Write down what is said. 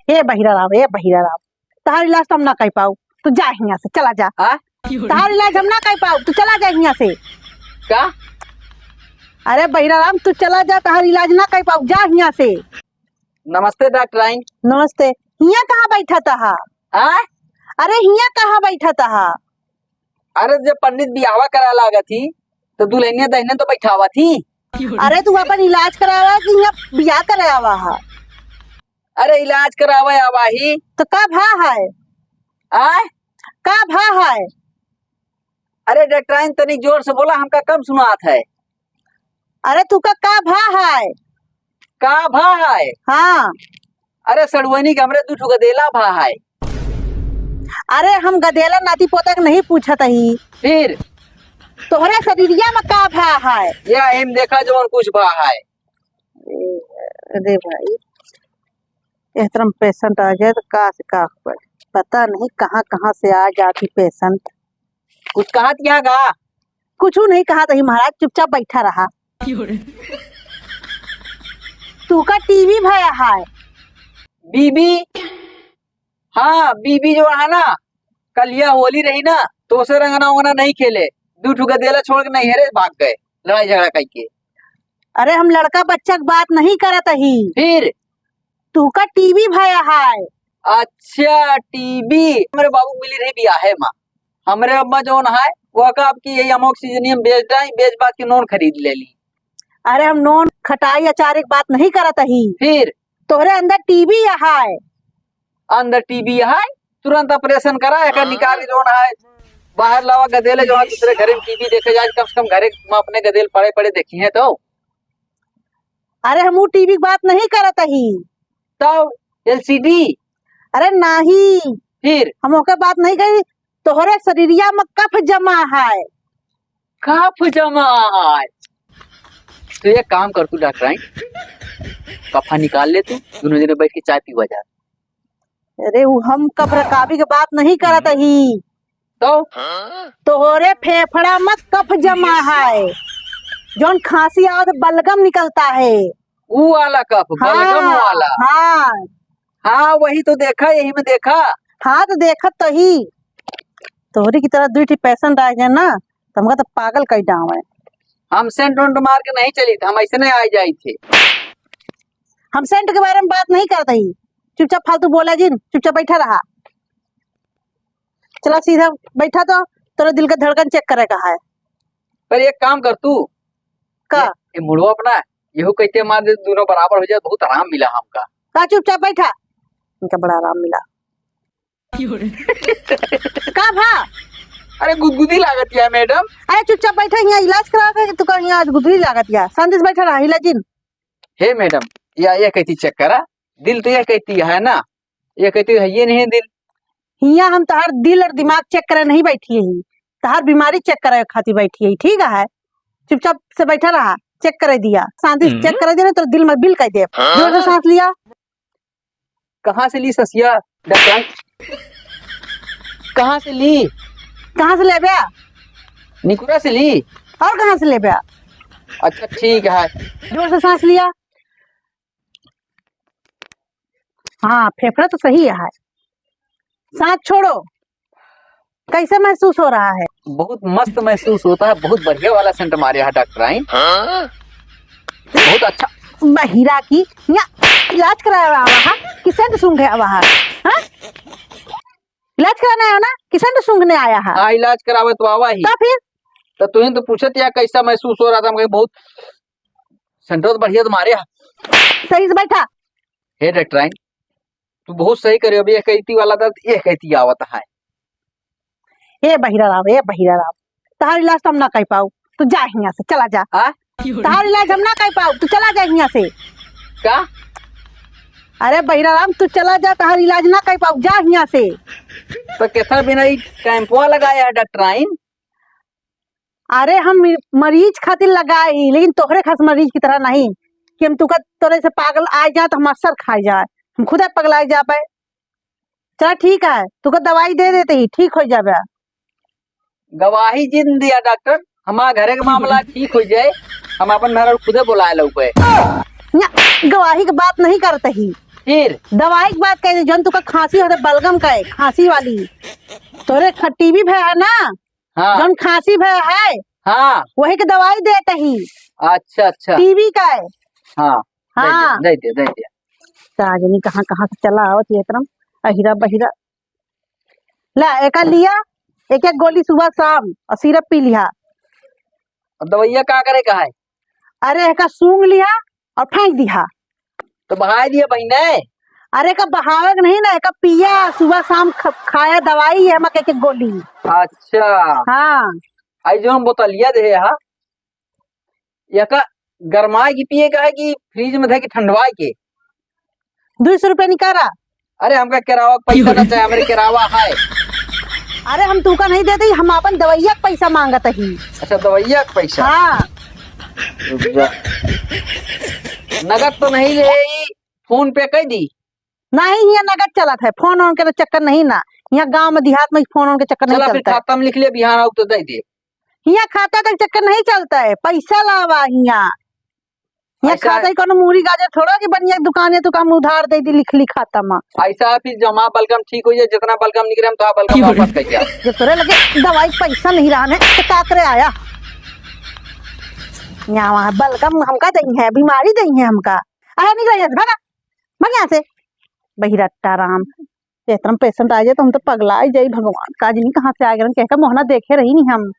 हे बहिरा राम, हे बहिरा राम, तहार इलाज तो हम ना कर पाऊ, तू जा यहाँ से, चला जा। तहार इलाज हम ना कर पाऊ, तू चला जा यहाँ से। का? अरे बहिरा राम, तू चला जा, तहार इलाज ना कर पाऊ, जा यहाँ से। नमस्ते डॉक्टर आइन। नमस्ते। हिया कहाँ बैठा था? अरे हिया कहाँ बैठा था? अरे जब पंडित बियावा करा लागा थी तो दुल्हनिया दहने तो बैठावा थी। अरे तू अपन इलाज करावा कि यहाँ बियाह करावा है? अरे इलाज करावा आवा ही तो का भा है? का भा है? अरे डॉक्टर आइन तनी जोर से बोला, हमका कम सुनात है। अरे तू का भा है? का भा है? हाँ। अरे सड़ुआनी के हमरे 2 ठो गदेला भा है। अरे हम गदेला नाती पोता के नहीं पूछत ही, फिर तोहरे शरीरिया में का भा है? या एम देखा जवन कुछ भा है। अरे भाई, इस तरह पेशेंट आ जाए तो का से का पर पता नहीं कहाँ कहाँ से आ जाती पेशेंट। कुछ कहा क्या गा? कुछ नहीं कहा था महाराज, चुपचाप बैठा रहा। तू का टीवी भया है? बीबी? हाँ बीबी जो है ना, कल यह होली रही ना तो उसे रंगना वंगना नहीं खेले, 2 ठो गदेला छोड़ के नहीं हेरे भाग गए लड़ाई झगड़ा करके। अरे हम लड़का बच्चा की बात नहीं करत ही। फिर तू का टीवी भया है? अच्छा टीबी हमारे बाबू मिली रही बिया है माँ। हमारे अम्मा जो है वो का आपकी यही अमोक सीजनियम बेच बात की नोन खरीद ले ली। अरे हम नोन खटाई अचार की बात नहीं करत ही। फिर तोहरे अंदर टीवी है? अंदर टीबी है, तुरंत ऑपरेशन करा एक निकाल के जो है बाहर लावा। गदेले जो है दूसरे घरे में टीवी देखे जाए, कम से कम घरे में अपने गदेल पड़े पड़े देखी है तो। अरे हम टीवी की बात नहीं करत ही। तो एलसीडी? अरे नहीं, फिर हम ओके बात नहीं करी। तोहरे शरीरिया में कफ जमा है। कफ जमा है? तो ये काम कर तू डॉक्टर आई, कफा निकाल ले, तू दोनों जने बैठ के चाय पीवा जा। अरे वो हम कब्र काबी की बात नहीं करत ही। तो तोहरे फेफड़ा में कफ जमा है, जोन खांसी आओ तो बलगम निकलता है। वो वाला कफ? बलगम वाला? हाँ हाँ वही तो देखा, यही में देखा। हाँ तो देखत तो ही। तोहरी की तरह 2 पेशेंट आ जाए ना तो हमका तो पागल कर डावे। हम सेंट उंट मार के नहीं चली थी, हम ऐसे नहीं आ जाई थे। हम सेंट के बारे में बात नहीं करते ही, चुपचाप फालतू बोला जिन, चुपचाप बैठा रहा। चला सीधा बैठा, तो तेरा दिल का धड़कन चेक करे का है। पर एक काम कर तू का ये मुड़ो अपना यहू कहते मार दे, दोनों बराबर हो जाए, बहुत आराम मिला हमका। का चुपचाप बैठा, इनका बड़ा आराम मिला। का भा? अरे गुदगुदी लागत है मैडम। अरे चुपचाप बैठा, यहाँ इलाज करा के तू का यहाँ गुदरी लागत या शांति से बैठा रहा। इलाजिन हे मैडम, या ये कहती चेक करा, दिल तो ये कहती है ना, ये कहती है ये नहीं दिल। हिया हम तहार दिल और दिमाग चेक करे नहीं बैठी है, तहार बीमारी चेक करे खातिर बैठी है। ठीक है, चुपचाप से बैठा रहा, चेक करे दिया, शांति से चेक करे दिया तो दिल में बिल कर दे। जोर से सांस लिया। कहाँ से ली ससिया डॉक्टर? कहाँ से ली? कहाँ से ले बया? निकुरा से ली। और कहाँ से ले बया? अच्छा ठीक है। जोर से सांस लिया। हाँ फेफड़ा तो सही है। सांस छोड़ो। कैसे महसूस हो रहा है? बहुत मस्त महसूस होता है, बहुत बढ़िया वाला सेंट मारे है डॉक्टर आई। बहुत अच्छा। बहिरा की यहाँ इलाज कराया हुआ है कि सेंट सूंघे हुआ है? इलाज कराने आया ना कि सेंट सूंघने आया है? हाँ इलाज करावे तो आवा ही। तो फिर तो तुम तो पूछत या कैसा महसूस हो रहा था? हम बहुत सेंटर तो बढ़िया तुम्हारे। सही से बैठा। हे डॉक्टर आई, तू बहुत सही करे। अभी ये कहती वाला दर्द ये कहती आवत है। हे बहिरा राम, हे बहिरा राम, तहार इलाज तो हम ना कर पाऊ, तू जा यहाँ से, चला जा। तहार इलाज हम ना कर पाऊ, तू चला जा यहाँ से। का? अरे बहिरा राम तू चला जा, तहार इलाज ना कर पाऊ, जा यहाँ से। तो कैसा बिना कैंपवा लगाया है डॉक्टर आई? अरे हम मरीज खातिर लगाए, लेकिन तोहरे खास मरीज की तरह नहीं कि हम तुका तोरे से पागल आ जाए तो हम असर खाए जाए, हम खुद पगलाए जा पाए। चला ठीक है, तुका दवाई दे देते ही ठीक हो जाए। गवाही जिन दिया डॉक्टर, हमारा घरे का मामला ठीक हो जाए, हम अपन मेहरा खुदे बुलाए लो पे। गवाही की बात नहीं करते ही, फिर दवाई की बात कह जन तुका खांसी होता बलगम का है, खांसी वाली तोरे टीबी भय है ना, हाँ जौन खांसी भय है हाँ वही के दवाई देते ही अच्छा अच्छा टीबी का है। हाँ हाँ दे दे राजनी कहाँ कहाँ से चला आवत ये तरम अहिरा बहिरा। ला एक लिया, एक एक गोली सुबह शाम और सिरप पी लिया। अब दवाइया का करे का है? अरे एक सूंघ लिया और फेंक दिया। तो बहाय दिया बहने। अरे का बहावे के नहीं ना, एक पिया सुबह शाम खाया दवाई है मके के गोली। अच्छा हाँ आई जो हम बोतलिया दे हा यका गरमाए की पिए का है कि फ्रिज में थे कि ठंडवाए के? 200 रुपये निकाला। अरे हमका किरावा का पैसा ना चाहिए, हमारे किरावा है। अरे हम तुका नहीं देते, हम अपन दवाइया का पैसा मांगत ही। अच्छा दवाइया का पैसा? हाँ रुक जा। नगद तो नहीं ले, फोन पे कर दी। नहीं ये नगद चलत है, फोन ऑन के चक्कर नहीं ना, यहाँ गांव में देहात में फोन ऑन के चक्कर नहीं चला फिर चलता है। खाता में लिख ले, बिहान आओ तो दे दे। यहाँ खाता तक चक्कर नहीं चलता है, पैसा लावा यहाँ ऐसा खाता ही कोनो मूरी गाजर थोड़ा कि बढ़िया दुकान है तो काम उधार दे दी लिख खाता में। ऐसा है फिर जमा बलगम ठीक हो जाए, जितना बलगम निकले हम तो बलगम वापस कर दिया। जब तोरे लगे दवाई पैसा नहीं रहा तो का करे आया यहाँ वहाँ बलगम हमका दही है, बीमारी दही है हमका। आया निकल यहाँ से, भागा भाग यहाँ से बहिरट्टा राम। इतना पेशेंट आ जाए तो हम तो पगला ही जाई, भगवान काज नहीं कहाँ से आ गए, कहकर मोहना देखे रही नहीं हम।